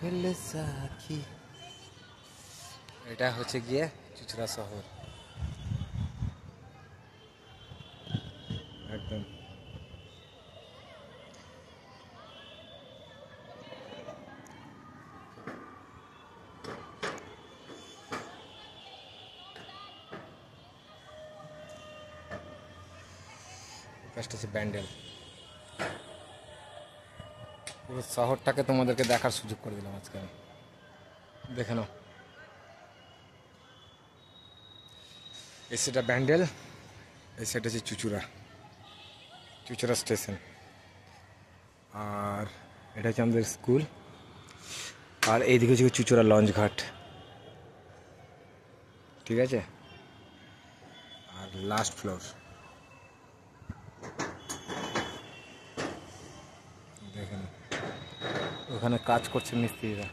ফেলে সাখি। এটা হচ্ছে গিয়ে চুচড়া শহর একদম। পাশটা হচ্ছে ব্যান্ডেল। পুরো শহরটাকে তোমাদেরকে দেখার সুযোগ করে দিলাম আজকে আমি। দেখে নাও, এই সেটা ব্যান্ডেল, এই সেটা হচ্ছে চুচুড়া, চুচুড়া স্টেশন। আর এটা হচ্ছে আমাদের স্কুল। আর এইদিকে হচ্ছে চুচুড়া লঞ্চ ঘাট, ঠিক আছে। আর লাস্ট ফ্লোর দেখেন, ওখানে কাজ করছে মিস্ত্রিরা।